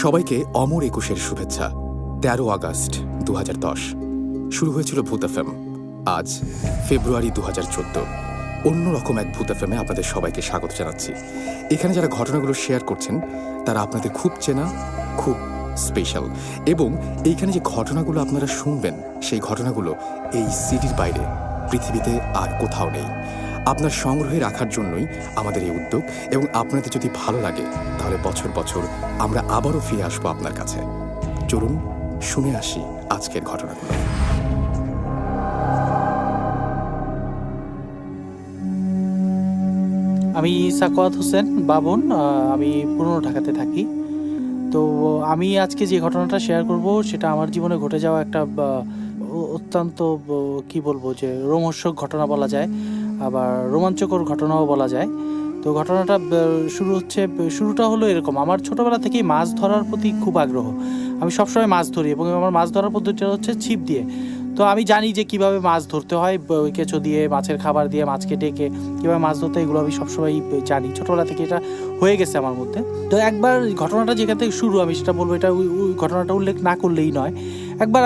সবাইকে অমর ২১-এর শুভেচ্ছা। ১৩ আগস্ট ২০১০ শুরু হয়েছিল ভূত এফএম। আজ ফেব্রুয়ারি ২০১৪। অন্যরকম এক ভূত এফএমে আপনাদের সবাইকে স্বাগত জানাচ্ছি। এখানে যারা ঘটনাগুলো শেয়ার করছেন তারা আপনাদের খুব চেনা, খুব স্পেশাল, এবং এইখানে যে ঘটনাগুলো আপনারা শুনবেন সেই ঘটনাগুলো এই সিটির বাইরে পৃথিবীতে আর কোথাও নেই। আপনার সংগ্রহে রাখার জন্যই আমাদের এই উদ্যোগ, এবং আপনাদের যদি ভালো লাগে তাহলে বছর বছর আমরা আবারও ফিরে আসবো আপনার কাছে। চলুন শুনে আসি আজকের ঘটনাগুলো। আমি সাকওয়াত হোসেন বাবন, আমি পুরনো ঢাকাতে থাকি। তো আমি আজকে যে ঘটনাটা শেয়ার করব সেটা আমার জীবনে ঘটে যাওয়া একটা অত্যন্ত কি বলবো যে রোমহর্ষক ঘটনা বলা যায়, আবার রোমাঞ্চকর ঘটনাও বলা যায়। তো ঘটনাটা শুরুটা হলো এরকম। আমার ছোটোবেলা থেকেই মাছ ধরার প্রতি খুব আগ্রহ। আমি সবসময় মাছ ধরি এবং আমার মাছ ধরার পদ্ধতিটা হচ্ছে ছিপ দিয়ে। তো আমি জানি যে কিভাবে মাছ ধরতে হয়, কেঁচো দিয়ে, মাছের খাবার দিয়ে, মাছকে ডেকে কীভাবে মাছ ধরতে, এগুলো আমি সবসময় জানি। ছোটোবেলা থেকে এটা হয়ে গেছে আমার মধ্যে। তো একবার ঘটনাটা যেখান থেকে শুরু, আমি সেটা বলবো, এটা ওই ঘটনাটা উল্লেখ না করলেই নয়। একবার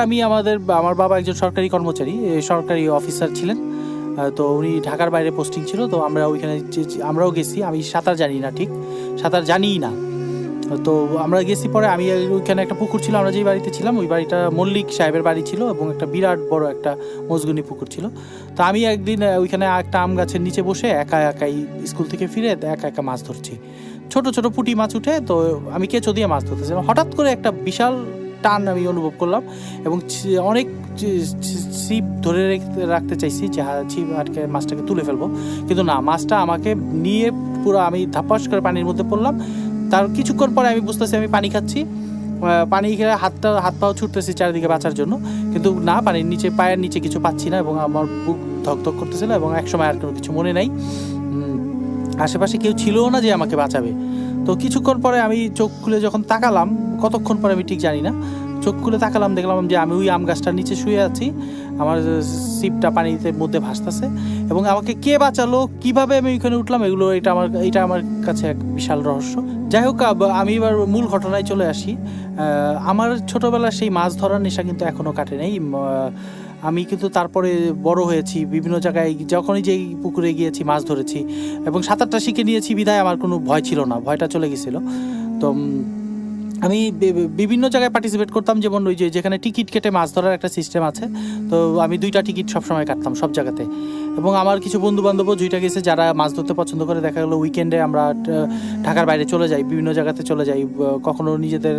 আমার বাবা একজন সরকারি কর্মচারী, সরকারি অফিসার ছিলেন। তো উনি ঢাকার বাইরে পোস্টিং ছিল। তো আমরাও গেছি। আমি সাঁতার জানিই না। তো আমরা গেছি। পরে আমি ওইখানে একটা পুকুর ছিল, আমরা যেই বাড়িতে ছিলাম ওই বাড়িটা মল্লিক সাহেবের বাড়ি ছিল, এবং একটা বিরাট বড় একটা মজগুনি পুকুর ছিল। তো আমি একদিন ওইখানে একটা আম গাছের নিচে বসে একাই স্কুল থেকে ফিরে একা মাছ ধরছি। ছোট ছোট পুঁটি মাছ উঠে, তো আমি কেঁচো দিয়ে মাছ ধরতেছিলাম। হঠাৎ করে একটা বিশাল টান আমি অনুভব করলাম, এবং অনেক ছিপ ধরে রাখতে চাইছি যে ছিপ আটকে মাছটাকে তুলে ফেলবো, কিন্তু না, মাছটা আমাকে নিয়ে পুরো আমি ধাপাস করে পানির মধ্যে পড়লাম। তার কিছুক্ষণ পরে আমি বুঝতেছি আমি পানি খাচ্ছি, পানি খেয়ে হাত পাও ছুটতেছি চারিদিকে বাঁচার জন্য, কিন্তু না, পানির নিচে, পায়ের নিচে কিছু পাচ্ছি না, এবং আমার বুক ধকধক করতেছিল, এবং একসময় আর কোনো কিছু মনে নাই, আশেপাশে কেউ ছিলও না যে আমাকে বাঁচাবে। তো কিছুক্ষণ পরে আমি চোখ খুলে যখন তাকালাম, কতক্ষণ পরে আমি ঠিক জানি না, চোখ খুলে তাকালাম, দেখলাম যে আমি ওই আম গাছটার নিচে শুয়ে আছি, আমার ছিপটা পানিতে মধ্যে ভাসতেছে, এবং আমাকে কে বাঁচালো, কিভাবে আমি ওইখানে উঠলাম, এটা আমার কাছে এক বিশাল রহস্য। যাই হোক, আমি এবার মূল ঘটনায় চলে আসি। আমার ছোটোবেলার সেই মাছ ধরার নেশা কিন্তু এখনও কাটে নেই। আমি কিন্তু তারপরে বড় হয়েছি, বিভিন্ন জায়গায় যখনই যেই পুকুরে গিয়েছি মাছ ধরেছি, এবং সাঁতারটা শিখে নিয়েছি বিধায় আমার কোনো ভয় ছিল না, ভয়টা চলে গেছিলো। তো আমি বিভিন্ন জায়গায় পার্টিসিপেট করতাম, যেমন ওই যেখানে টিকিট কেটে মাছ ধরার একটা সিস্টেম আছে। তো আমি 2টা টিকিট সবসময় কাটতাম সব জায়গাতে, এবং আমার কিছু বন্ধুবান্ধবও 2টা গেছে যারা মাছ ধরতে পছন্দ করে। দেখা গেলো উইকেন্ডে আমরা ঢাকার বাইরে চলে যাই, বিভিন্ন জায়গাতে চলে যাই, কখনো নিজেদের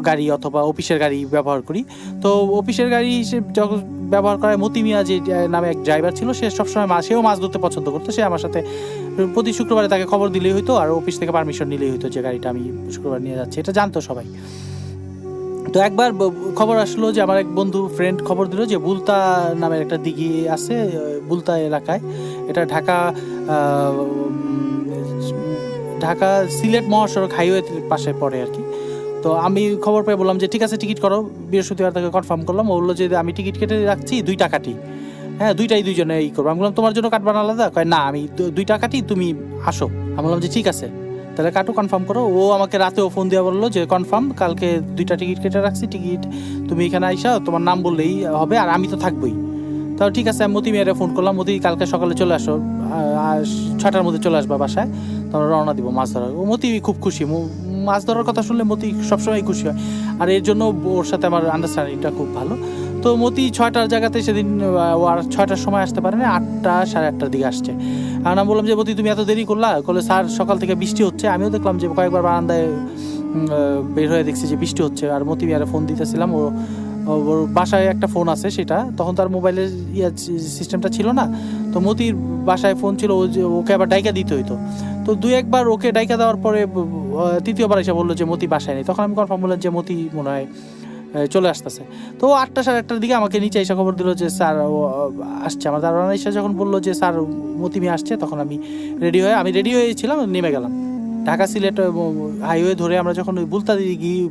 গাড়ি অথবা অফিসের গাড়ি ব্যবহার করি। তো অফিসের গাড়ি হিসেবে যখন ব্যবহার করায় মতি মিয়া যে নামে এক ড্রাইভার ছিল, সে সবসময় সেও মাছ ধরতে পছন্দ করতো। সে আমার সাথে প্রতি শুক্রবারে তাকে খবর দিলেই হইতো, আর অফিস থেকে পারমিশন নিলেই হইতো যে গাড়িটা আমি শুক্রবার নিয়ে যাচ্ছি, এটা জানতো সবাই। তো একবার খবর আসলো যে আমার এক ফ্রেন্ড খবর দিল যে বুলতা নামের একটা দিঘি আছে বুলতা এলাকায়, এটা ঢাকা সিলেট মহাসড়ক হাইওয়ের পাশে পড়ে আর কি। তো আমি খবর পেয়ে বললাম যে ঠিক আছে, টিকিট করো। বৃহস্পতিবার তাকে কনফার্ম করলাম। ও বললো যে আমি টিকিট কেটে রাখছি, 2টা কাটি, হ্যাঁ, 2টাই 2জনে করবো। আমি বললাম তোমার জন্য কাটবা না আলাদা? কয় না, আমি 2টা কাটি, তুমি আসো। আমি বললাম যে ঠিক আছে, তাহলে কাটো, কনফার্ম করো। ও আমাকে রাতেও ফোন দিয়ে বললো যে কনফার্ম, কালকে 2টা টিকিট কেটে রাখছি, টিকিট তুমি এখানে আইসা তোমার নাম বললেই হবে, আর আমি তো থাকবোই। তাও ঠিক আছে, আমি মতি মেয়েরে ফোন করলাম, মতি কালকে সকালে চলে আসো, 6টার মধ্যে চলে আসবা বাসায়, তোমরা রওনা দিব মাছ ধরার। ও মতি খুব খুশি, মাছ ধরার কথা শুনলে মতি সবসময় খুশি হয়, আর এর জন্য ওর সাথে আমার আন্ডারস্ট্যান্ডিংটা খুব ভালো। তো মতি 6টার জায়গাতে সেদিন ও আর 6টার সময় আসতে পারে না, 8টা সাড়ে 8টার দিকে আসছে। আর আমি বললাম যে মতি তুমি এত দেরি করলা? বলে স্যার সকাল থেকে বৃষ্টি হচ্ছে। আমিও দেখলাম যে কয়েকবার বারান্দায় বের হয়ে দেখছি যে বৃষ্টি হচ্ছে, আর মতি মিয়ারে ফোন দিতেছিলাম। ওর বাসায় একটা ফোন আছে, সেটা তখন তার মোবাইলের সিস্টেমটা ছিল না। তো মতির বাসায় ফোন ছিল, ওকে আবার ডাইকা দিতে হইতো। তো 2-1বার ওকে ডাইকা দেওয়ার পরে 3য়বার এসে বললো যে মতি বাসায় নেই। তখন আমি কনফার্ম বললাম যে মতি মনে হয় চলে আসতেছে। তো 8টা সাড়ে 8টার দিকে আমাকে নিচে এসে খবর দিল যে স্যার ও আসছে। আমার দারোয়ান এসে যখন বললো যে স্যার মতি মিয়া আসছে, তখন আমি রেডি হয়েছিলাম, নেমে গেলাম। ঢাকা সিলেট হাইওয়ে ধরে আমরা যখন ওই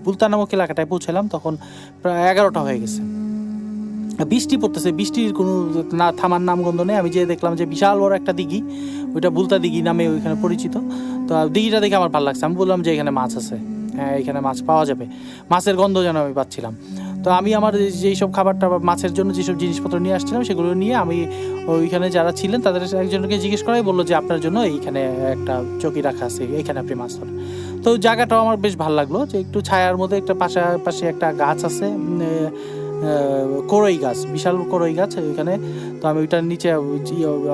বুলতা নামক এলাকাটায় পৌঁছালাম, তখন প্রায় 11টা হয়ে গেছে। বৃষ্টি পড়তেছে, বৃষ্টির কোনো থামার নামগন্ধ নেই। আমি যেয়ে দেখলাম যে বিশাল বড় একটা দিঘি, ওইটা বুলতা দিঘি নামে ওইখানে পরিচিত। তো দিঘিটা দেখে আমার ভালো লাগছে। আমি বললাম যে এখানে মাছ আছে, হ্যাঁ এখানে মাছ পাওয়া যাবে, মাছের গন্ধ যেন আমি পাচ্ছিলাম। তো আমি আমার যেই সব খাবারটা বা মাছের জন্য যেসব জিনিসপত্র নিয়ে আসছিলাম সেগুলো নিয়ে আমি ওইখানে যারা ছিলেন তাদের একজনকে জিজ্ঞেস করাই বললো যে আপনার জন্য এইখানে একটা চকি রাখা আছে, এইখানে আপনি মাছ ধরেন। তো জায়গাটাও আমার বেশ ভালো লাগলো, যে একটু ছায়ার মধ্যে একটা পাশাপাশি একটা গাছ আছে, করই গাছ, বিশাল করই গাছ ওইখানে। তো আমি ওইটার নিচে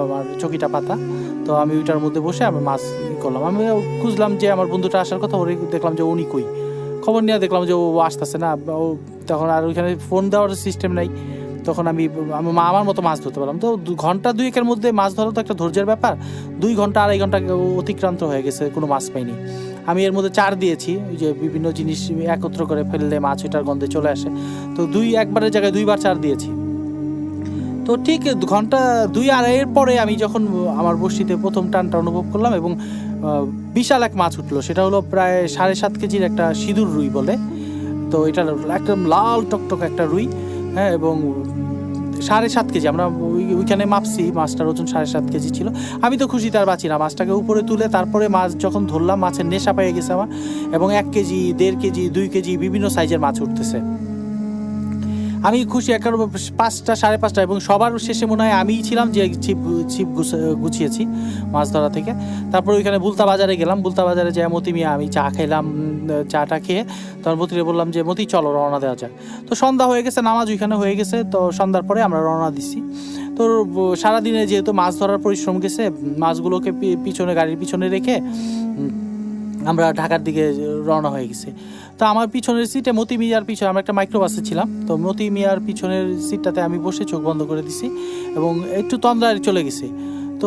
আমার চকিটা পাতা, তো আমি ওইটার মধ্যে বসে আমি মাছ করলাম। আমি খুঁজলাম যে আমার বন্ধুটা আসার কথা, ওরে দেখলাম যে উনি কই, খবর নিয়ে দেখলাম যে ও আসতেছে না। ও তখন আর ওইখানে ফোন দেওয়ার সিস্টেম নাই, তখন আমি আমার মতো মাছ ধরতে পারলাম। তো ঘন্টা দুয়েকের মধ্যে মাছ ধরা তো একটা ধৈর্যের ব্যাপার, 2 ঘন্টা 2.5 ঘন্টা অতিক্রান্ত হয়ে গেছে, কোনো মাছ পাইনি। আমি এর মধ্যে চার দিয়েছি, ওই যে বিভিন্ন জিনিস একত্র করে ফেললে মাছ ওইটার গন্ধে চলে আসে, তো একবারের জায়গায় 2বার চার দিয়েছি। তো ঠিক ঘন্টা 2-2.5 পরে আমি যখন আমার বড়শিতে প্রথম টানটা অনুভব করলাম এবং বিশাল এক মাছ উঠলো, সেটা হলো প্রায় 7.5 কেজির একটা সিঁদুর রুই বলে। তো এটা একদম লাল টকটক একটা রুই, হ্যাঁ, এবং 7.5 কেজি। আমরা ওইখানে মাপছি, মাছটার ওজন 7.5 কেজি ছিল। আমি তো খুশিতে আর বাঁচি না, মাছটাকে উপরে তুলে তারপরে মাছ যখন ধরলাম, মাছের নেশা পেয়ে গেছে আমার, এবং 1 কেজি, 1.5 কেজি, 2 কেজি বিভিন্ন সাইজের মাছ উঠতেছে। আমি খুশি একেবারে 5টা 5:30, এবং সবার শেষে মনে হয় আমিই ছিলাম যে ছিপ গুছিয়েছি মাছ ধরা থেকে। তারপর ওইখানে বুলতা বাজারে গেলাম, বুলতা বাজারে যাই মতি মিয়া আমি চা খেলাম। চাটা খেয়ে তখন মতিরে বললাম যে মতি চলো রওনা দেওয়া যাক। তো সন্ধ্যা হয়ে গেছে, নামাজ ওইখানে হয়ে গেছে, তো সন্ধ্যার পরে আমরা রওনা দিচ্ছি। তো সারাদিনে যেহেতু মাছ ধরার পরিশ্রম গেছে, মাছগুলোকে পিছনে গাড়ির পিছনে রেখে আমরা ঢাকার দিকে রওনা হয়ে গেছি। তো আমার পিছনের সিটে মতি মিয়ার পিছনে, আমরা একটা মাইক্রোবাসে ছিলাম, তো মতি মিয়ার পিছনের সিটটাতে আমি বসে চোখ বন্ধ করে দিছি এবং একটু তন্দ্রায় চলে গেছি। তো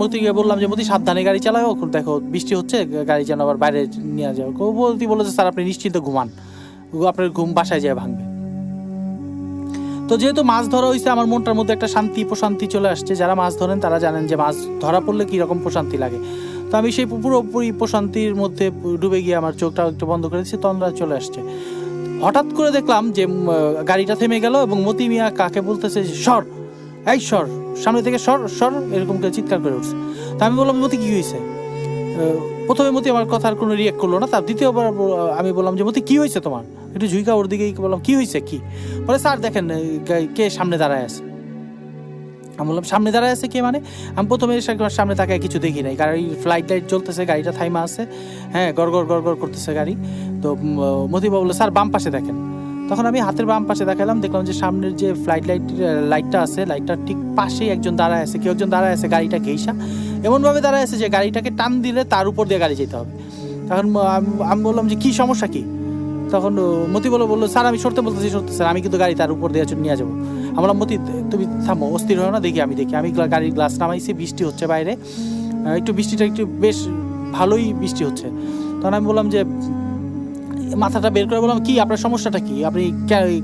মতিকে বললাম যে মতি সাবধানে গাড়ি চালাও, দেখো বৃষ্টি হচ্ছে, গাড়ি যেন আবার বাইরে নিয়ে যাও। মতি বললো যে স্যার আপনি নিশ্চিন্ত ঘুমান, আপনার ঘুম বাসায় যায় ভাঙবে। তো যেহেতু মাছ ধরা হয়েছে, আমার মনটার মধ্যে একটা প্রশান্তি চলে আসছে। যারা মাছ ধরেন তারা জানেন যে মাছ ধরা পড়লে কীরকম প্রশান্তি লাগে। তো আমি সেই পুরোপুরি প্রশান্তির মধ্যে ডুবে গিয়ে আমার চোখটা একটু বন্ধ করে দিচ্ছি, তন্দ্রা চলে আসছে। হঠাৎ করে দেখলাম যে গাড়িটা থেমে গেল এবং মতি মিয়া কাকে বলতেছে যে সর, এই সর, সামনে থেকে সর সর, এরকম করে চিৎকার করে উঠছে। তা আমি বললাম মতি কী হয়েছে? প্রথমে মতি আমার কথার কোনো রিয়েক্ট করলো না। তার দ্বিতীয়বার আমি বললাম যে মতি কী হয়েছে তোমার? একটু ঝুঁকা ওর দিকেই বললাম কী হয়েছে কি? বলে স্যার দেখেন কে সামনে দাঁড়ায় আছে। আমি বললাম সামনে দাঁড়ায় আছে কে মানে? আমি প্রথমে সামনে তাকায় কিছু দেখি নাই, গাড়ি ফ্লাইট লাইট জ্বলতেছে, গাড়িটা থাইমা আছে, হ্যাঁ, গড়গড় গড়গড় করতেছে গাড়ি। তো মতিবা বললো স্যার বাম পাশে দেখেন। তখন আমি হাতের বাম পাশে দেখালাম, দেখলাম যে সামনের যে ফ্লাইট লাইটটা আছে, লাইটটার ঠিক পাশেই একজন দাঁড়ায় আছে, কেউ একজন দাঁড়ায় আছে গাড়িটা ঘেইসা, এমনভাবে দাঁড়ায় আছে যে গাড়িটাকে টান দিলে তার উপর দিয়ে গাড়ি যেতে হবে। তখন আমি বললাম যে কী সমস্যা কি? তখন মতি বললো স্যার আমি সরতে বলতেছি, স্যার আমি কিন্তু গাড়ি তার উপর দিয়ে নিয়ে যাবো। আমরা মতি তুমি থামো, অস্থির হয় না, দেখি আমি গাড়ির গ্লাস নামাইছি, বৃষ্টি হচ্ছে বাইরে, বৃষ্টিটা একটু বেশ ভালোই বৃষ্টি হচ্ছে। তখন আমি বললাম যে মাথাটা বের করে বললাম কি আপনার সমস্যাটা কি, আপনি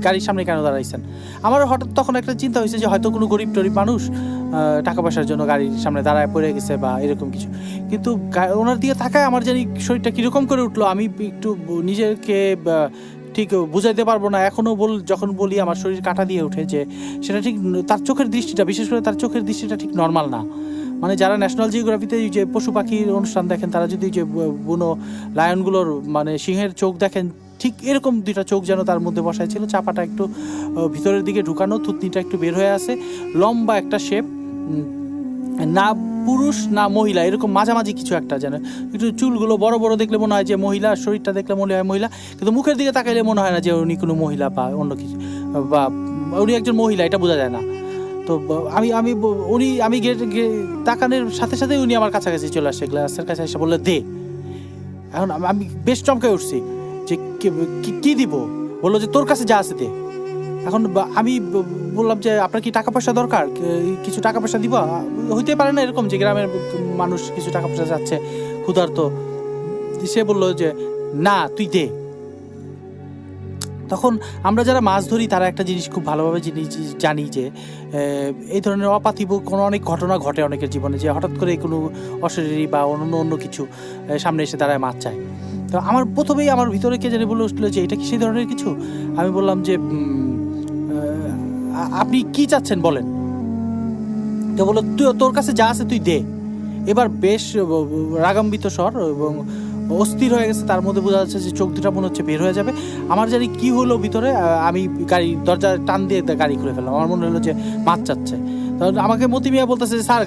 গাড়ির সামনে কেন দাঁড়াইছেন? আমার হঠাৎ তখন একটা চিন্তা হয়েছে যে হয়তো কোনো গরিব টরিব মানুষ টাকা পয়সার জন্য গাড়ির সামনে দাঁড়ায় পড়ে গেছে বা এরকম কিছু। কিন্তু ওনার দিকে তাকায় আমার জানি শরীরটা কীরকম করে উঠলো, আমি একটু নিজেকে ঠিক বুঝাইতে পারবো না এখনও। যখন বলি আমার শরীর কাটা দিয়ে ওঠে, যে সেটা ঠিক তার চোখের দৃষ্টিটা, বিশেষ করে তার চোখের দৃষ্টিটা ঠিক নর্মাল না। মানে যারা ন্যাশনাল জিওগ্রাফিতে যে পশু পাখির অনুষ্ঠান দেখেন, তারা যদি যে বুনো লায়নগুলোর মানে সিংহের চোখ দেখেন, ঠিক এরকম 2টা চোখ যেন তার মধ্যে বসায় ছিল, চাপাটা একটু ভিতরের দিকে ঢুকানো, থুতনিটা একটু বের হয়ে আছে, লম্বা একটা শেপ, না পুরুষ না মহিলা, এরকম মাঝামাঝি কিছু একটা, যেন একটু চুলগুলো বড় বড় দেখলে মনে হয় যে মহিলা, শরীরটা দেখলে মনে হয় মহিলা, কিন্তু মুখের দিকে তাকাইলে মনে হয় না যে উনি কোনো মহিলা বা অন্য কিছু, বা উনি একজন মহিলা, এটা বোঝা যায় না। তো আমি তাকানোর সাথে সাথে উনি আমার কাছাকাছি চলে আসছে, গ্লাসের কাছে এসে বললে দে। এখন আমি বেশ চমকে উঠছি যে কি দিব? বললো যে তোর কাছে যা আছে দে। এখন আমি বললাম যে আপনার কি টাকা পয়সা দরকার, কিছু টাকা পয়সা দিবা? হইতে পারে না এরকম যে গ্রামের মানুষ কিছু টাকা পয়সা যাচ্ছে ক্ষুধার্ত। সে বললো যে না তুই দে। তখন আমরা যারা মাছ ধরি তারা একটা জিনিস খুব ভালোভাবে জানি যে এই ধরনের অপার্থিব কোনো অনেক ঘটনা ঘটে অনেকের জীবনে, যে হঠাৎ করে কোনো অশরীরী বা অন্য কিছু সামনে এসে দাঁড়ায় মাছ চায়। তো আমার প্রথমেই আমার ভিতরে কে জানি বলে উঠলো যে এটা কি সেই ধরনের কিছু? আমি বললাম যে আপনি কি চাচ্ছেন বলেন। তো বললো তোর কাছে যা আছে তুই দে। এবার বেশ রাগাম্বিত স্বর এবং অস্থির হয়ে গেছে, তার মধ্যে বোঝা যাচ্ছে যে চোখ দুটা মনে হচ্ছে বের হয়ে যাবে। আমার জানি কি হলো ভিতরে, আমি গাড়ি দরজা টান দিয়ে গাড়ি খুলে ফেললাম। আমার মনে হলো যে মাছ চাচ্ছে। আমাকে মতি মিয়া বলতেছে যে স্যার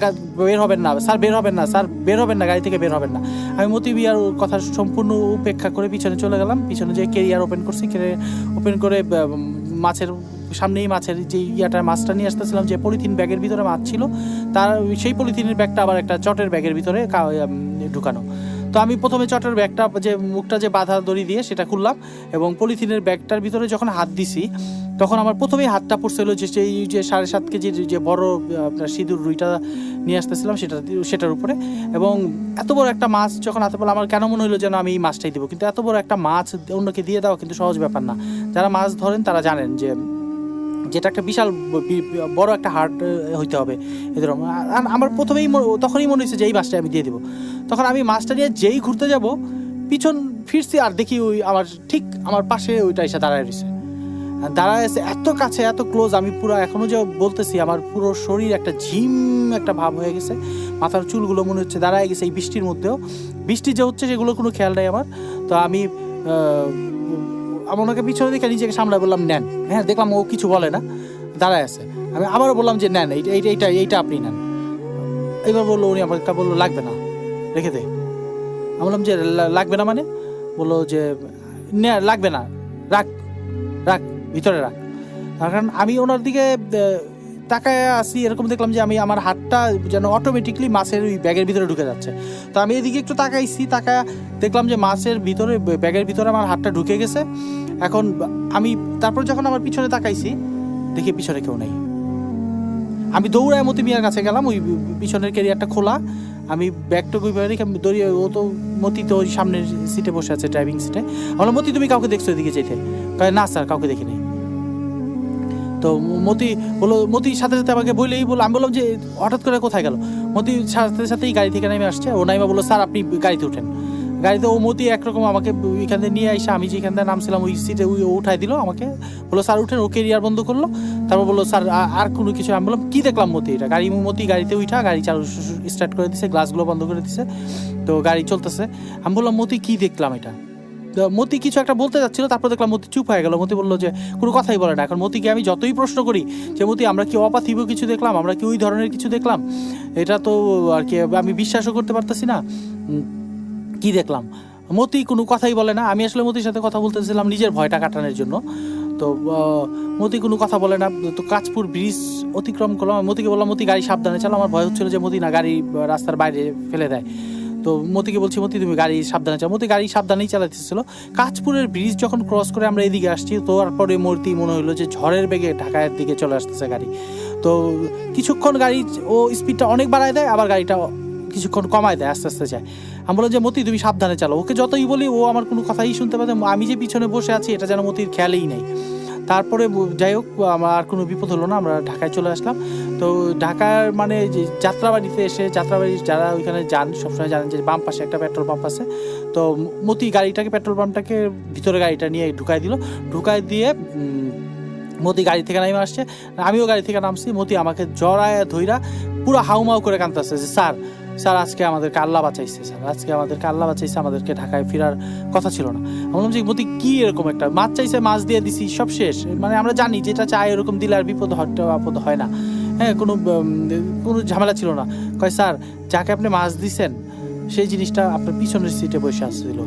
বের হবেন না, স্যার বের হবেন না, স্যার বের হবেন না, গাড়ি থেকে বের হবেন না। আমি মতি মিয়ার কথা সম্পূর্ণ উপেক্ষা করে পিছনে চলে গেলাম। পিছনে যে ক্যারিয়ার ওপেন করছি, ক্যারিয়ার ওপেন করে মাছের সামনেই মাছের যে মাছটা নিয়ে আসতেছিলাম, যে পলিথিন ব্যাগের ভিতরে মাছ ছিল, তার সেই পলিথিনের ব্যাগটা আবার একটা চটের ব্যাগের ভিতরে ঢুকানো। তো আমি প্রথমে চটের ব্যাগটা যে মুখটা যে বাঁধা দড়ি দিয়ে সেটা খুললাম, এবং পলিথিনের ব্যাগটার ভিতরে যখন হাত দিছি তখন আমার প্রথমেই হাতটা পড়ছিল যে সেই যে 7.5 কেজির যে বড় আপনার সিঁদুর রুইটা নিয়ে আসতেছিলাম সেটার উপরে। এবং এত বড় একটা মাছ যখন হাতে পেলাম, আমার কেন মনে হলো যেন আমি এই মাছটাই দিব। কিন্তু এত বড় একটা মাছ অন্যকে দিয়ে দেওয়া কিন্তু সহজ ব্যাপার না। যারা মাছ ধরেন তারা জানেন যে যেটা একটা বিশাল বড় একটা হার্ট হইতে হবে এদের। আমার প্রথমেই তখনই মনে হয়েছে যে এই মাছটা আমি দিয়ে দিব। তখন আমি মাছটা নিয়ে যেই ঘুরতে যাব, পিছন ফিরছি আর দেখি ওই আমার ঠিক আমার পাশে ওইটা এসে দাঁড়ায় রয়েছে। দাঁড়ায় আছে এত কাছে, এত ক্লোজ, আমি পুরো এখনও যে বলতেছি আমার পুরো শরীর একটা ঝিম একটা ভাব হয়ে গেছে। মাথার চুলগুলো মনে হচ্ছে দাঁড়ায় গেছে এই বৃষ্টির মধ্যেও। বৃষ্টি যে হচ্ছে সেগুলো কোনো খেয়াল নেই আমার। তো আমি ওনাকে পিছনে দেখে নিজেকে সামলায় বললাম নেন। হ্যাঁ, দেখলাম ও কিছু বলে না, দাঁড়ায় আছে। আমি আবারও বললাম যে নেন, এইটা আপনি নেন। এবার বললো, উনি আমাকে বললো লাগবে না, রেখে দে। আমি বললাম যে লাগবে না মানে? বললো যে লাগবে না, রাখ রাখ, ভিতরে রাখ। কারণ আমি ওনার দিকে তাকায় আসি, এরকম দেখলাম যে আমি আমার হাতটা যেন অটোমেটিকলি মাছের ওই ব্যাগের ভিতরে ঢুকে যাচ্ছে। তো আমি এদিকে একটু তাকাইছি, দেখলাম যে মাছের ভিতরে ব্যাগের ভিতরে আমার হাতটা ঢুকে গেছে। এখন আমি তারপর যখন আমার পিছনে তাকাইছি, দেখি পিছনে কেউ নেই। আমি দৌড়ায় মতি মিয়ার কাছে গেলাম, ওই পিছনের ক্যারিয়ারটা খোলা, আমি ব্যাগটুকু রেখে দৌড়িয়ে, ও তো মতি তো ওই সামনের সিটে বসে আছে, ড্রাইভিং সিটে। আমরা মতি তুমি কাউকে দেখছো এদিকে যেতে? না স্যার, কাউকে দেখিনি। তো মতির সাথে সাথে আমাকে বললেই আমি বললাম যে হঠাৎ করে কোথায় গেল? মতি সাথে সাথেই গাড়ি থেকে নেমে আসছে। ও নাইমা বললো স্যার আপনি গাড়িতে উঠেন। গাড়িতে ও মতি একরকম আমাকে ওইখান থেকে নিয়ে আসে, আমি যেখান থেকে নামছিলাম ওই সিটে ও উঠাই দিল আমাকে, বললো স্যার উঠেন। ও কেরিয়ার বন্ধ করলো, তারপর বললো স্যার আর কোনো কিছু। আমি বললাম কি দেখলাম মতি? এটা মতি গাড়িতে উঠা গাড়ি চালু স্টার্ট করে দিছে, গ্লাসগুলো বন্ধ করে দিছে, তো গাড়ি চলতেছে। আমি বললাম মতি কি দেখলাম এটা? মতি কিছু একটা বলতে যাচ্ছিল, তারপর দেখলাম মতি চুপ হয়ে গেল। মতি বললো যে কোনো কথাই বলে না। এখন মতিকে আমি যতই প্রশ্ন করি যে মতি আমরা কি অপার্থিব কিছু দেখলাম, আমরা কি ওই ধরনের কিছু দেখলাম, এটা তো আর কি আমি বিশ্বাসও করতে পারতেছি না, কি দেখলাম? মতি কোনো কথাই বলে না। আমি আসলে মতির সাথে কথা বলতেছিলাম নিজের ভয়টা কাটানোর জন্য। তো মতি কোনো কথা বলে না। তো কাঁচপুর ব্রিজ অতিক্রম করলাম। মতিকে বললাম মতি গাড়ি সাবধানে চালাও। আমার ভয় হচ্ছিল যে মতি না গাড়ি রাস্তার বাইরে ফেলে দেয়। তো মতিকে বলছি মতি তুমি গাড়ি সাবধানে চালাও। মতি গাড়ি সাবধানেই চালাতেছিল। কাঁচপুরের ব্রিজ যখন ক্রস করে আমরা এদিকে আসছি, তো তারপরে মতি মনে হলো যে ঝড়ের বেগে ঢাকার দিকে চলে আসতেছে গাড়ি। তো কিছুক্ষণ গাড়ি ও স্পিডটা অনেক বাড়ায় দেয়, আবার গাড়িটা কিছুক্ষণ কমায় দেয়, আস্তে আস্তে যায়। আমি বললাম যে মতি তুমি সাবধানে চালাও। ওকে যতই বলি ও আমার কোনো কথাই শুনতে পারে। আমি যে পিছনে বসে আছি এটা যেন মতির খেয়ালেই নেই। তারপরে যাই হোক, আমার আর কোনো বিপদ হলো না, আমরা ঢাকায় চলে আসলাম। তো ঢাকার মানে যে যাত্রাবাড়িতে এসে, যাত্রাবাড়ি যারা ওইখানে যান সবসময় জানেন যে বাম পাশে একটা পেট্রোল পাম্প আছে। তো মতি গাড়িটাকে, পেট্রোল পাম্পটাকে ভিতরে গাড়িটা নিয়ে ঢুকাই দিয়ে মতি গাড়ি থেকে নামে আসছে, আমিও গাড়ি থেকে নামছি। মতি আমাকে জড়ায় ধইরা পুরো হাউমাউ করে কাঁদতেছে যে স্যার আজকে আমাদেরকে আল্লাহ বাঁচাইছে, আমাদেরকে ঢাকায় ফেরার কথা ছিল না। আমি বললাম যে মতি কি এরকম একটা মাছ চাইছে, মাছ দিয়ে দিছি, সব শেষ। মানে আমরা জানি যেটা চাই এরকম দিলে আর বিপদ হয় না। হ্যাঁ, কোনো ঝামেলা ছিল না। কয় স্যার যাকে আপনি মাছ দিছেন সেই জিনিসটা আপনার পিছনের সিটে বসে আসছিল।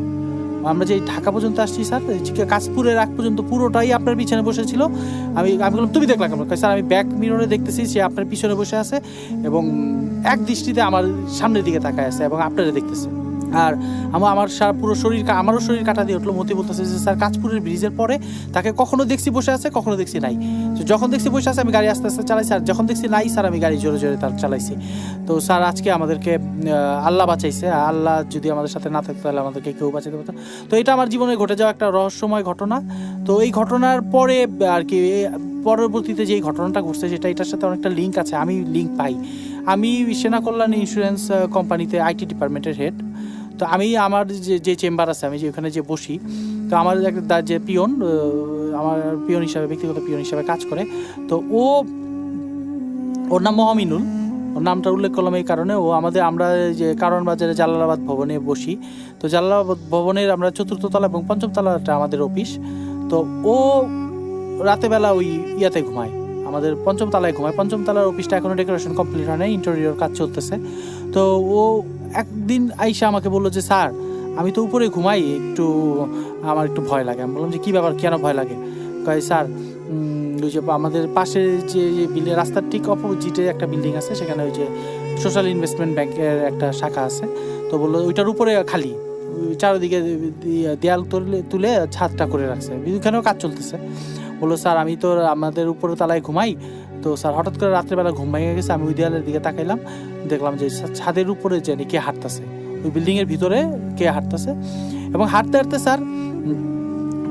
আমরা যে ঢাকা পর্যন্ত আসছি স্যার, কাশপুরের আগ পর্যন্ত পুরোটাই আপনার পিছনে বসেছিল। আমি বললাম তুমি দেখলা কেমন? স্যার আমি ব্যাক মিররে দেখতেছি সে আপনার পিছনে বসে আছে এবং এক দৃষ্টিতে আমার সামনের দিকে তাকায় আছে এবং আপনারা দেখতেছে। আর আমারও শরীর কাটা দিয়ে উঠলো। মতি বলতেছে যে স্যার কাঁচপুরের ব্রিজের পরে তাকে কখনো দেখছি বসে আছে, কখনো দেখছি নাই। যখন দেখছি বসে আছে আমি গাড়ি আস্তে আস্তে চালাইছি, আর যখন দেখছি নাই স্যার আমি গাড়ি জোরে জোরে তার চালাইছি। তো স্যার আজকে আমাদেরকে আল্লাহ বাঁচাইছে। আল্লাহ যদি আমাদের সাথে না থাকতো তাহলে আমাদেরকে কেউ বাঁচাতে পারতো। তো এটা আমার জীবনে ঘটে যাওয়া একটা রহস্যময় ঘটনা। তো এই ঘটনার পরে আর কি পরবর্তীতে যেই ঘটনাটা ঘটছে সেটা এটার সাথে অনেকটা লিঙ্ক আছে, আমি লিঙ্ক পাই। আমি সেনা কল্যাণ ইন্স্যুরেন্স কোম্পানিতে আইটি ডিপার্টমেন্টের হেড। তো আমি আমার যে চেম্বার আছে, আমি যে ওখানে যে বসি, তো আমার একটা যে পিয়ন, আমার পিয়ন হিসাবে, ব্যক্তিগত পিয়ন হিসাবে কাজ করে। তো ওর নাম মহামিনুল। ওর নামটা উল্লেখ করলাম এই কারণে, আমরা যে কারণ বাজারে জালালাবাদ ভবনে বসি, তো জালালাবাদ ভবনের আমরা 4র্থ তলা এবং 5ম তলাটা আমাদের অফিস। তো ও রাতেবেলা ওই ইয়াতে ঘুমায়, আমাদের 5ম তলায় ঘুমায়। 5ম তলার অফিসটা এখনও ডেকোরেশন কমপ্লিট হয় নাই, ইন্টেরিয়র কাজ চলতেছে। তো ও একদিন আইসা আমাকে বললো যে স্যার আমি তো উপরে ঘুমাই, আমার একটু ভয় লাগে। আমি বললাম যে কী ব্যাপার, কেন ভয় লাগে? কয় স্যার ওই যে আমাদের পাশে যে বিল্ডিং, রাস্তার ঠিক অপোজিটে একটা বিল্ডিং আছে, সেখানে ওই যে সোশ্যাল ইনভেস্টমেন্ট ব্যাংকের একটা শাখা আছে। তো বললো ওইটার উপরে খালি, চারিদিকে দেয়াল তুলে ছাদটা করে রাখছে, ওইখানেও কাজ চলতেছে। বললো স্যার আমি তো আমাদের উপরে তলায় ঘুমাই, তো স্যার হঠাৎ করে রাত্রেবেলা ঘুম ভেঙে গেছে, আমি ওই দেয়ালের দিকে তাকাইলাম, দেখলাম যে ছাদের উপরে যে কে হাঁটতেছে, ওই বিল্ডিংয়ের ভিতরে কে হাঁটতেছে। এবং হাঁটতে হাঁটতে স্যার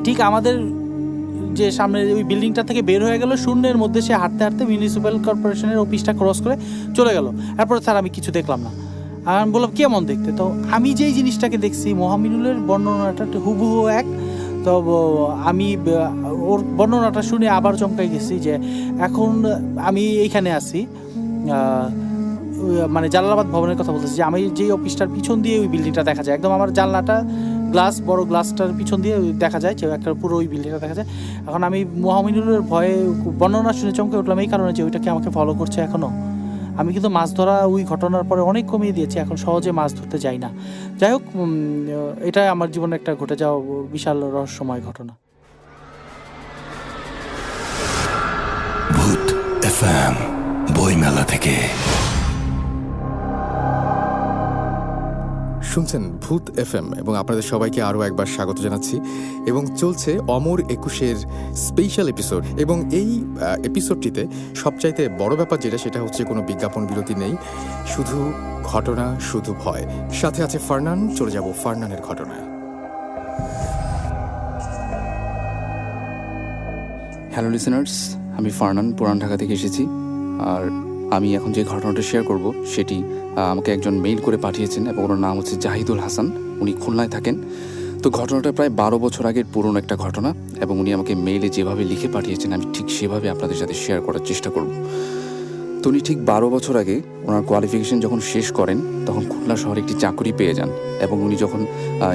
ঠিক আমাদের যে সামনে ওই বিল্ডিংটা থেকে বের হয়ে গেল, শূন্যের মধ্যে সে হাঁটতে হাঁটতে মিউনিসিপ্যাল কর্পোরেশনের অফিসটা ক্রস করে চলে গেল। এরপর স্যার আমি কিছু দেখলাম না। আমি বললাম কেমন দেখতে? তো আমি যেই জিনিসটাকে দেখছি মোহামিনুলের বর্ণনাটা হুবহু এক। তো আমি ওর বর্ণনাটা শুনে আবার চমকাই গেছি যে এখন আমি এইখানে আছি, মানে জালালাবাদ ভবনের কথা বলতেছি, যে আমি যেই অফিসটার পিছন দিয়ে ওই বিল্ডিংটা দেখা যায়, একদম আমার জানলাটা গ্লাস, বড় গ্লাসটার পিছন দিয়ে দেখা যায়, যে একটা পুরো ওই বিল্ডিংটা দেখা যায়। এখন আমি মোহামিনুলের ভয়ে বর্ণনা শুনে চমকে উঠলাম এই কারণে যে ওইটাকে আমাকে ফলো করছে এখনও। আমি কিন্তু মাছ ধরা ওই ঘটনার পরে অনেক কমিয়ে দিয়েছি, এখন সহজে মাছ ধরতে যাই না। যাই হোক, এটাই আমার জীবনে একটা ঘটে যাওয়া বিশাল রহস্যময় ঘটনা। ভূত এফএম বইমেলা থেকে শুনছেন ভূত এফএম এবং আপনাদের সবাইকে আরও একবার স্বাগত জানাচ্ছি। এবং চলছে অমর 21-এর স্পেশাল এপিসোড। এবং এই এপিসোডটিতে সবচাইতে বড় ব্যাপার যেটা, সেটা হচ্ছে কোনো বিজ্ঞাপন বিরতি নেই, শুধু ঘটনা, শুধু ভয়। সাথে আছে ফারনান। চলে যাব ফারনানের ঘটনায়। হ্যালো লিসেনার্স, আমি ফারনান পুরান ঢাকা থেকে এসেছি। আর আমি এখন যে ঘটনাটা শেয়ার করব সেটি আমাকে একজন মেইল করে পাঠিয়েছেন এবং ওনার নাম হচ্ছে জাহিদুল হাসান। উনি খুলনায় থাকেন। তো ঘটনাটা প্রায় 12 বছর আগের পুরনো একটা ঘটনা এবং উনি আমাকে মেইলে যেভাবে লিখে পাঠিয়েছেন আমি ঠিক সেভাবে আপনাদের সাথে শেয়ার করার চেষ্টা করব। তো উনি ঠিক 12 বছর আগে ওনার কোয়ালিফিকেশন যখন শেষ করেন তখন খুলনা শহরে একটি চাকরি পেয়ে যান। এবং উনি যখন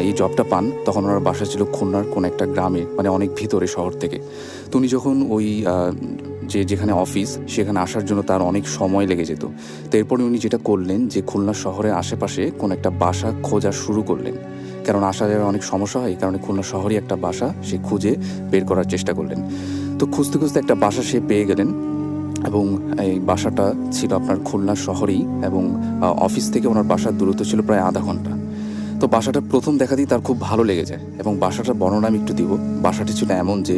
এই জবটা পান তখন ওনার বাসা ছিল খুলনার কোনো একটা গ্রামে, মানে অনেক ভিতরে শহর থেকে। তো উনি যখন ওই যেখানে অফিস সেখানে আসার জন্য তার অনেক সময় লেগে যেত। তো এরপরে উনি যেটা করলেন যে খুলনা শহরের আশেপাশে কোনো একটা বাসা খোঁজা শুরু করলেন, কারণ আসা যাওয়ার অনেক সমস্যা হয়, এই কারণে খুলনা শহরই একটা বাসা সে খুঁজে বের করার চেষ্টা করলেন। তো খুঁজতে খুঁজতে একটা বাসা সে পেয়ে গেলেন এবং এই বাসাটা ছিল আপনার খুলনা শহরেই এবং অফিস থেকে ওনার বাসার দূরত্ব ছিল প্রায় আধা ঘন্টা। তো বাসাটা প্রথম দেখাতেই তার খুব ভালো লেগে যায় এবং বাসাটার বর্ণনা আমি একটু দিব। বাসাটি ছিল এমন যে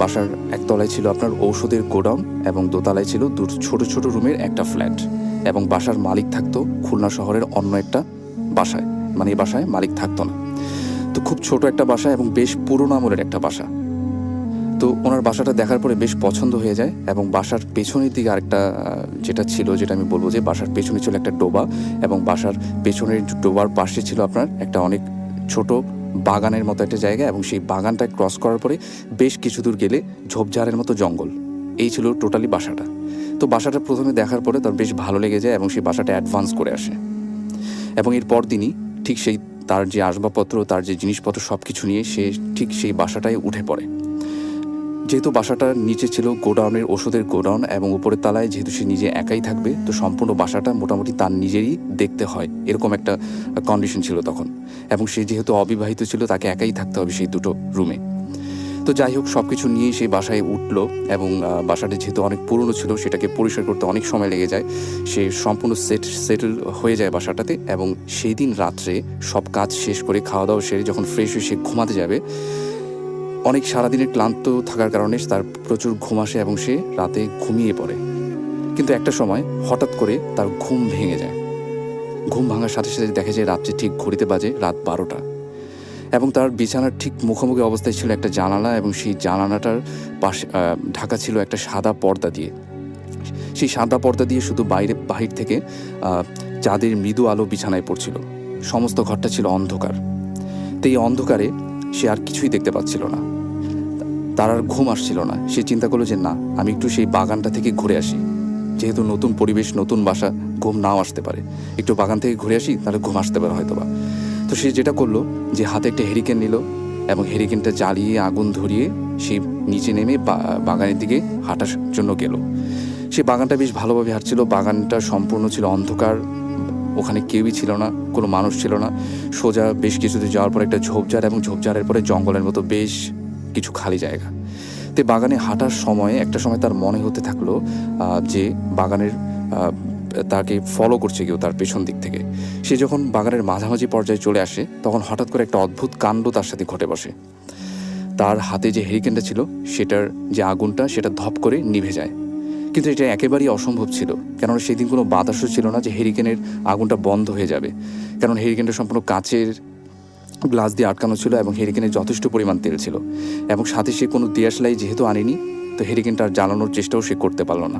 বাসার একতলায় ছিল আপনার ঔষধের গোডাউন এবং দোতলায় ছিল ছোট ছোট রুমের একটা ফ্ল্যাট এবং বাসার মালিক থাকতো খুলনা শহরের অন্য একটা বাসায়, মানে এই বাসায় মালিক থাকতো না। তো খুব ছোট একটা বাসা এবং বেশ পুরোনো আমলের একটা বাসা। তো ওনার বাসাটা দেখার পরে বেশ পছন্দ হয়ে যায় এবং বাসার পেছনের দিকে আরেকটা যেটা ছিল, যেটা আমি বলবো যে বাসার পেছনে ছিল একটা ডোবা এবং বাসার পেছনের ডোবার পাশে ছিল আপনার একটা অনেক ছোট বাগানের মতো একটা জায়গা এবং সেই বাগানটা ক্রস করার পরে বেশ কিছু দূর গেলে ঝোপঝাড়ের মতো জঙ্গল। এই ছিল টোটালি বাসাটা। তো বাসাটা প্রথমে দেখার পরে তার বেশ ভালো লেগে যায় এবং সেই বাসাটা অ্যাডভান্স করে আসে এবং এরপর দিনই ঠিক সেই তার যে আসবাবপত্র, তার যে জিনিসপত্র সব কিছু নিয়ে সে ঠিক সেই বাসাটায় উঠে পড়ে। যেহেতু বাসাটার নিচে ছিল গোডাউনের ওষুধের গোডাউন এবং উপরের তলায় যেহেতু সে নিজে একাই থাকবে, তো সম্পূর্ণ বাসাটা মোটামুটি তার নিজেরই দেখতে হয় এরকম একটা কন্ডিশন ছিল তখন। এবং সে যেহেতু অবিবাহিত ছিল তাকে একাই থাকতে হবে সেই দুটো রুমে। তো যাই হোক, সব কিছু নিয়েই সেই বাসায় উঠলো এবং বাসাটি যেহেতু অনেক পুরনো ছিল সেটাকে পরিষ্কার করতে অনেক সময় লেগে যায়। সে সম্পূর্ণ সেটেল হয়ে যায় বাসাটাতে এবং সেই দিন রাত্রে সব কাজ শেষ করে খাওয়া দাওয়া সেরে যখন ফ্রেশ হয়ে সে ঘুমাতে যাবে, অনেক সারাদিনের ক্লান্ত থাকার কারণে তার প্রচুর ঘুম আসে এবং সে রাতে ঘুমিয়ে পড়ে। কিন্তু একটা সময় হঠাৎ করে তার ঘুম ভেঙে যায়। ঘুম ভাঙার সাথে সাথে দেখা যায় রাত্রে ঠিক ঘড়িতে বাজে রাত 12টা এবং তার বিছানার ঠিক মুখোমুখি অবস্থায় ছিল একটা জানালা এবং সেই জানালাটার পাশে ঢাকা ছিল একটা সাদা পর্দা দিয়ে। সেই সাদা পর্দা দিয়ে শুধু বাহির থেকে চাঁদের মৃদু আলো বিছানায় পড়ছিল। সমস্ত ঘরটা ছিল অন্ধকার। তো এই অন্ধকারে সে আর কিছুই দেখতে পাচ্ছিল না। তার আর ঘুম আসছিল না। সে চিন্তা করলো যে না, আমি একটু সেই বাগানটা থেকে ঘুরে আসি। যেহেতু নতুন পরিবেশ, নতুন বাসা, ঘুম নাও আসতে পারে। একটু বাগান থেকে ঘুরে আসি, তাহলে ঘুম আসতে পারে হয়তো বা। তো সে যেটা করলো যে হাতে একটা হেরিকেন নিল এবং হেরিকেনটা জ্বালিয়ে আগুন ধরিয়ে সেই নিচে নেমে বাগানের দিকে হাঁটার জন্য গেল। সে বাগানটা বেশ ভালোভাবে হাঁটছিল। বাগানটা সম্পূর্ণ ছিল অন্ধকার, ওখানে কেউই ছিল না, কোনো মানুষ ছিল না। সোজা বেশ কিছুতে যাওয়ার পর একটা ঝোপঝাড় এবং ঝোপঝাড়ের পরে জঙ্গলের মতো বেশ কিছু খালি জায়গা। তো বাগানে হাঁটার সময় একটা সময় তার মনে হতে থাকলো যে বাগানের তাকে ফলো করছে কেউ তার পেছন দিক থেকে। সে যখন বাগানের মাঝামাঝি পর্যায়ে চলে আসে তখন হঠাৎ করে একটা অদ্ভুত কাণ্ড তার সাথে ঘটে বসে। তার হাতে যে হেরিকেনটা ছিল সেটার যে আগুনটা সেটা ধপ করে নিভে যায়। কিন্তু এটা একেবারেই অসম্ভব ছিল, কেননা সেদিন কোনো বাতাসও ছিল না যে হেরিকেনের আগুনটা বন্ধ হয়ে যাবে। কারণ হেরিকেনটা সম্পূর্ণ কাচের গ্লাস দিয়ে আটকানো ছিল এবং হেরিকেনের যথেষ্ট পরিমাণ তেল ছিল, এবং সাথে সে কোনো দিয়াশলাই যেহেতু আনেনি, তো হেরিকেনটা আর জ্বালানোর চেষ্টাও সে করতে পারল না।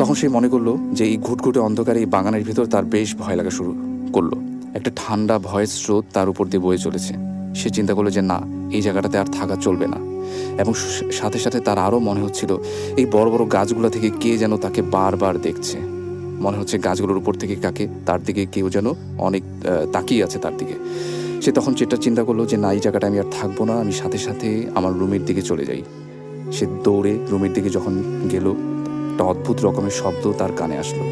তখন সে মনে করলো যে এই ঘুটঘুটে অন্ধকারে এই বাগানের ভিতর তার বেশ ভয় লাগা শুরু করলো। একটা ঠান্ডা ভয়ের স্রোত তার উপর দিয়ে বয়ে চলেছে। সে চিন্তা করলো যে না, এই জায়গাটাতে আর থাকা চলবে না। এবং সাথে সাথে তার আরও মনে হচ্ছিল এই বড় বড় গাছগুলো থেকে কে যেন তাকে বারবার দেখছে। মনে হচ্ছে গাছগুলোর উপর থেকে তার দিকে কেউ যেন অনেক তাকিয়ে আছে তার দিকে। সে তখন যেটা চিন্তা করলো যে না, এই জায়গাটা আমি আর থাকবো না, আমি সাথে সাথে আমার রুমের দিকে চলে যাই। সে দৌড়ে রুমের দিকে যখন গেল, একটা অদ্ভুত রকমের শব্দ তার কানে আসলো।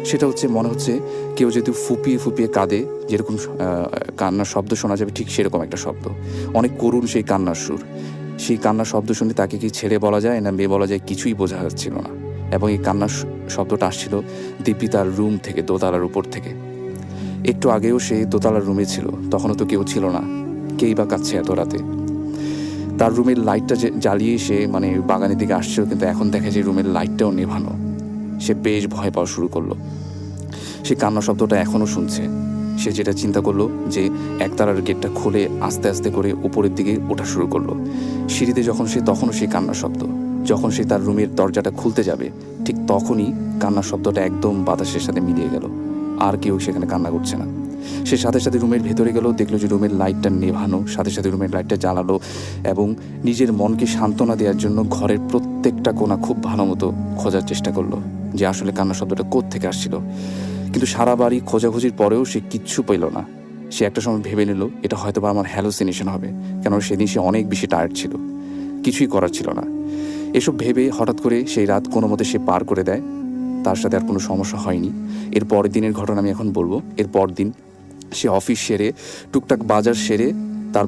সেটা হচ্ছে মনে হচ্ছে কেউ যদি ফুপিয়ে ফুপিয়ে কাঁদে, যেরকম কান্নার শব্দ শোনা যাবে ঠিক সেরকম একটা শব্দ। অনেক করুণ সেই কান্নার সুর। সেই কান্নার শব্দ শুনে তাকে কি ছেলে বলা যায় না মেয়ে বলা যায় কিছুই বোঝা যাচ্ছিল না। এবং এই কান্নার শব্দটা আসছিল দীপি তার রুম থেকে, দোতলার উপর থেকে। একটু আগেও সে দোতলার রুমে ছিল, তখনও তো কেউ ছিল না। কেই বা কাঁদছে এত রাতে? তার রুমের লাইটটা জ্বালিয়ে সে বাগানের দিকে আসছিল, কিন্তু এখন দেখে যে রুমের লাইটটাও নেভানো। সে বেশ ভয় পাওয়া শুরু করলো। সে কান্না শব্দটা এখনও শুনছে। সে যেটা চিন্তা করলো যে একতলার গেটটা খুলে আস্তে আস্তে করে উপরের দিকে ওঠা শুরু করলো। সিঁড়িতে তখনও সেই কান্নার শব্দ। যখন সে তার রুমের দরজাটা খুলতে যাবে, ঠিক তখনই কান্নার শব্দটা একদম বাতাসের সাথে মিলিয়ে গেল। আর কেউ সেখানে কান্না করছে না। সে সাথে সাথে রুমের ভেতরে গেল, দেখলো যে রুমের লাইটটা নেভানো। সাথে সাথে রুমের লাইটটা জ্বালালো এবং নিজের মনকে সান্ত্বনা দেওয়ার জন্য ঘরের প্রত্যেকটা কোণা খুব ভালো মতো খোঁজার চেষ্টা করলো যে আসলে কান্নার শব্দটা কোত্থেকে আসছিল। কিন্তু সারা বাড়ি খোঁজাখুঁজির পরেও সে কিচ্ছু পেল না। সে একটা সময় ভেবে নিল এটা হয়তো বা আমার হ্যালুসিনেশন হবে, কেননা সেদিন সে অনেক বেশি টায়ার্ড ছিল, কিছুই করার ছিল না। এসব ভেবে হঠাৎ করে সেই রাত কোনো মতে সে পার করে দেয়। তার সাথে আর কোনো সমস্যা হয়নি। এর পরের দিনের ঘটনা আমি এখন বলবো। এর পর দিন সে অফিস সেরে, টুকটাক বাজার সেরে তার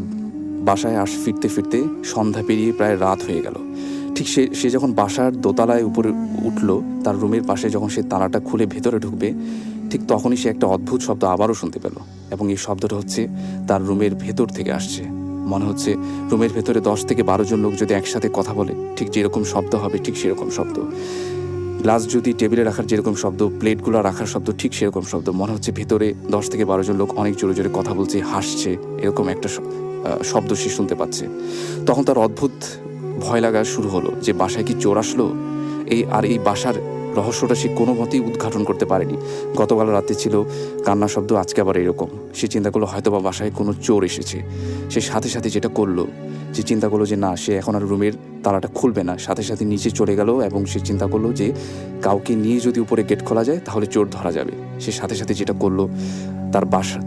বাসায় ফিরতে ফিরতে সন্ধ্যা পেরিয়ে প্রায় রাত হয়ে গেল। ঠিক সে যখন বাসার দোতলায় উপরে উঠলো, তার রুমের পাশে যখন সে তালাটা খুলে ভেতরে ঢুকবে, ঠিক তখনই সে একটা অদ্ভুত শব্দ আবারও শুনতে পেল। এবং এই শব্দটা হচ্ছে তার রুমের ভেতর থেকে আসছে। মনে হচ্ছে রুমের ভেতরে 10 থেকে 12 জন লোক যদি একসাথে কথা বলে ঠিক যেরকম শব্দ হবে, ঠিক সেরকম শব্দ। গ্লাস যদি টেবিলে রাখার যেরকম শব্দ, প্লেটগুলো রাখার শব্দ, ঠিক সেরকম শব্দ। মনে হচ্ছে ভেতরে 10 থেকে 12 জন লোক অনেক জোরে জোরে কথা বলছে, হাসছে, এরকম একটা শব্দ সে শুনতে পাচ্ছে। তখন তার অদ্ভুত ভয় লাগা শুরু হলো যে বাসায় কি চোর আসলো? এই বাসার রহস্যটা সে কোনো মতেই উদ্ঘাটন করতে পারেনি। গতকাল রাতে ছিল কান্না শব্দ, আজকে আবার এরকম। সে চিন্তা করলো হয়তো বা বাসায় কোনো চোর এসেছে। সে সাথে সাথে যেটা করলো, যে চিন্তা করলো যে না, সে এখন আর রুমের তালাটা খুলবে না। সাথে সাথে নিচে চলে গেল এবং সে চিন্তা করলো যে কাউকে নিয়ে যদি উপরে গেট খোলা যায় তাহলে চোর ধরা যাবে। সে সাথে সাথে যেটা করলো,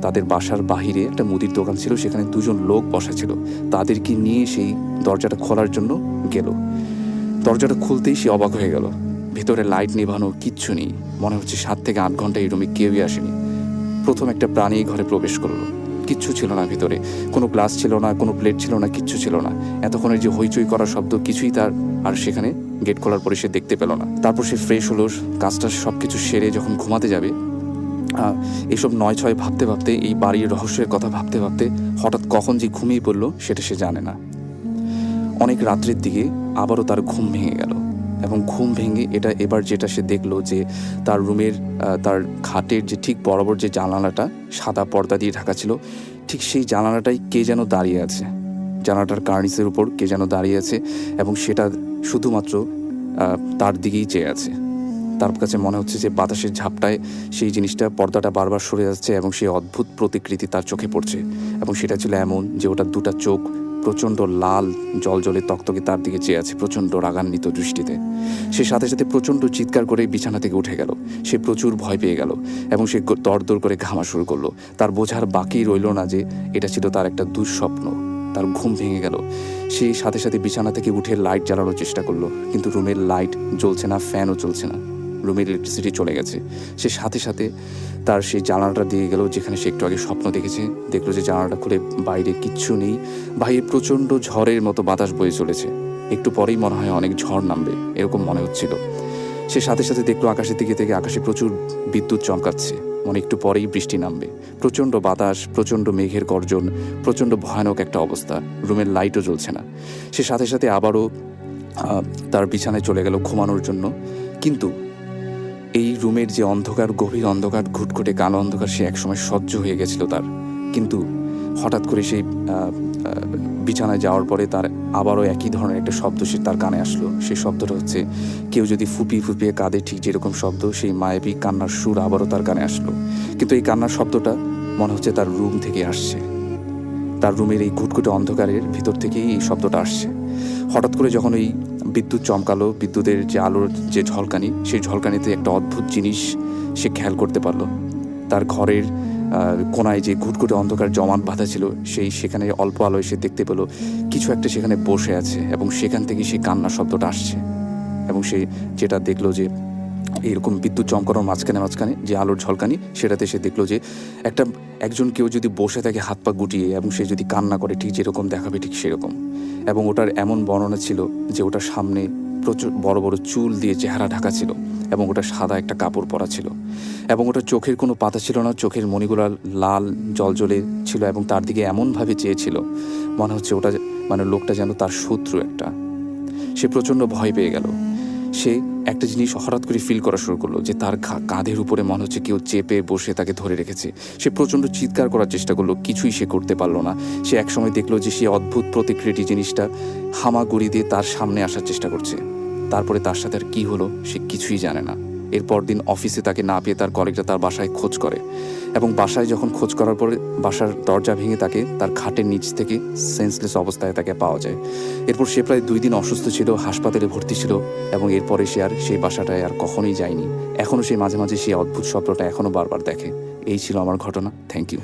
তাদের বাসার বাহিরে একটা মুদির দোকান ছিল, সেখানে 2 জন লোক বসা ছিল। তাদেরকে নিয়ে সেই দরজাটা খোলার জন্য গেল। দরজাটা খুলতেই সে অবাক হয়ে গেল। ভেতরে লাইট নেভানো, কিচ্ছু নেই। মনে হচ্ছে 7 থেকে 8 ঘন্টা এই রুমে কেউই আসেনি। প্রথম একটা প্রাণী ঘরে প্রবেশ করলো। কিচ্ছু ছিল না ভিতরে, কোনো গ্লাস ছিল না, কোনো প্লেট ছিল না, কিচ্ছু ছিল না। এতক্ষণের যে হইচই করার শব্দ, কিছুই তার আর সেখানে গেট খোলার পরে সে দেখতে পেল না। তারপর সে ফ্রেশ হলো, কাজটা সব কিছু সেরে যখন ঘুমাতে যাবে, এসব 9-6 ভাবতে ভাবতে, এই বাড়ির রহস্যের কথা ভাবতে ভাবতে হঠাৎ কখন যে ঘুমিয়ে পড়লো সেটা সে জানে না। অনেক রাত্রের দিকে আবারও তার ঘুম ভেঙে গেল। এবং ঘুম ভেঙে এবার যেটা সে দেখলো যে তার রুমের তার খাটের যে ঠিক বরাবর যে জানালাটা সাদা পর্দা দিয়ে ঢাকা ছিল, ঠিক সেই জানালাটাই কে যেন দাঁড়িয়ে আছে। জানালাটার কার্নিসের উপর কে যেন দাঁড়িয়ে আছে এবং সেটা শুধুমাত্র তার দিকেই চেয়ে আছে। তার কাছে মনে হচ্ছে যে বাতাসের ঝাপটায় সেই জিনিসটা, পর্দাটা বারবার সরে যাচ্ছে এবং সেই অদ্ভুত প্রতিকৃতি তার চোখে পড়ছে। এবং সেটা ছিল এমন যে ওটার 2টা চোখ প্রচণ্ড লাল জলজলে তকতকে তার দিকে চেয়ে আছে প্রচণ্ড রাগান্বিত দৃষ্টিতে। সে সাথে সাথে প্রচণ্ড চিৎকার করে বিছানা থেকে উঠে গেল। সে প্রচুর ভয় পেয়ে গেল এবং সে দরদর করে ঘামা শুরু করলো। তার বোঝার বাকি রইল না যে এটা ছিল তার একটা দুঃস্বপ্ন। তার ঘুম ভেঙে গেল। সেই সাথে সাথে বিছানা থেকে উঠে লাইট জ্বালানোর চেষ্টা করলো, কিন্তু রুমের লাইট জ্বলছে না, ফ্যানও চলছে না, রুমের ইলেকট্রিসিটি চলে গেছে। সে সাথে সাথে তার সেই জানালাটা দিয়ে গেল যেখানে সে একটু আগে স্বপ্ন দেখেছে। দেখলো যে জানালাটা খুলে বাইরে কিচ্ছু নেই, বাইরে প্রচণ্ড ঝড়ের মতো বাতাস বয়ে চলেছে। একটু পরেই মনে হয় অনেক ঝড় নামবে, এরকম মনে হচ্ছিল। সে সাথে সাথে দেখলো আকাশের দিকে থেকে আকাশে প্রচুর বিদ্যুৎ চমকাচ্ছে, মনে একটু পরেই বৃষ্টি নামবে। প্রচণ্ড বাতাস, প্রচণ্ড মেঘের গর্জন, প্রচণ্ড ভয়ানক একটা অবস্থা। রুমের লাইটও জ্বলছে না। সে সাথে সাথে আবারও তার বিছানায় চলে গেল ঘুমানোর জন্য। কিন্তু এই রুমের যে অন্ধকার, গভীর অন্ধকার, ঘুটঘুটে কালো অন্ধকার, সে একসময় সহ্য হয়ে গেছিল তার। কিন্তু হঠাৎ করে সেই বিছানায় যাওয়ার পরে তার আবারও একই ধরনের একটা শব্দ সে তার কানে আসলো। সেই শব্দটা হচ্ছে কেউ যদি ফুপিয়ে ফুপিয়ে কাঁদে, ঠিক যেরকম শব্দ, সেই মায়াবী কান্নার সুর আবারও তার কানে আসলো। কিন্তু এই কান্নার শব্দটা মনে হচ্ছে তার রুম থেকে আসছে, তার রুমের এই ঘুটঘুটে অন্ধকারের ভিতর থেকেই এই শব্দটা আসছে। হঠাৎ করে যখন এই বিদ্যুৎ চমকালো, বিদ্যুতের যে আলোর যে ঝলকানি, সেই ঝলকানিতে একটা অদ্ভুত জিনিস সে খেয়াল করতে পারলো। তার ঘরের কোনায় যে ঘুটঘুটে অন্ধকার জমাট বাঁধা ছিল, সেখানে অল্প আলোয় সে দেখতে পেল কিছু একটা সেখানে বসে আছে এবং সেখান থেকে সেই কান্নার শব্দটা আসছে। এবং সে যেটা দেখলো যে এরকম বিদ্যুৎ চমকানোর মাঝখানে যে আলোর ঝলকানি, সেটাতে সে দেখলো যে একজন কেউ যদি বসে থাকে হাত পা গুটিয়ে এবং সে যদি কান্না করে ঠিক যেরকম দেখাবে ঠিক সেরকম। এবং ওটার এমন বর্ণনা ছিল যে ওটার সামনে প্রচুর বড় বড় চুল দিয়ে চেহারা ঢাকা ছিল এবং ওটা সাদা একটা কাপড় পরা ছিল এবং ওটার চোখের কোনো পাতা ছিল না, চোখের মণিগুলো লাল জলজলে ছিল এবং তার দিকে এমনভাবে চেয়েছিল মনে হচ্ছে ওটা লোকটা যেন তার শত্রু একটা। সে প্রচণ্ড ভয় পেয়ে গেল। সে একটা জিনিস হঠাৎ করে ফিল করা শুরু করলো যে তার কাঁধের উপরে মনে হচ্ছে কেউ চেপে বসে তাকে ধরে রেখেছে। সে প্রচণ্ড চিৎকার করার চেষ্টা করলো, কিছুই সে করতে পারলো না। সে একসময় দেখলো যে সে অদ্ভুত প্রতিকৃতি জিনিসটা হামাগুড়ি দিয়ে তার সামনে আসার চেষ্টা করছে। তারপরে তার সাথে আর কী হলো সে কিছুই জানে না। এরপর দিন অফিসে তাকে না পেয়ে তার কলিগরা তার বাসায় খোঁজ করে এবং বাসায় যখন খোঁজ করার পরে বাসার দরজা ভেঙে তাকে তার খাটের নিচ থেকে সেন্সলেস অবস্থায় তাকে পাওয়া যায়। এরপর সে প্রায় 2 দিন অসুস্থ ছিল, হাসপাতালে ভর্তি ছিল এবং এরপরে সে আর সেই বাসাটায় আর কখনোই যায়নি। এখনও সে মাঝে মাঝে সেই অদ্ভুত স্বপ্নটা এখনও বারবার দেখে। এই ছিল আমার ঘটনা। Thank you.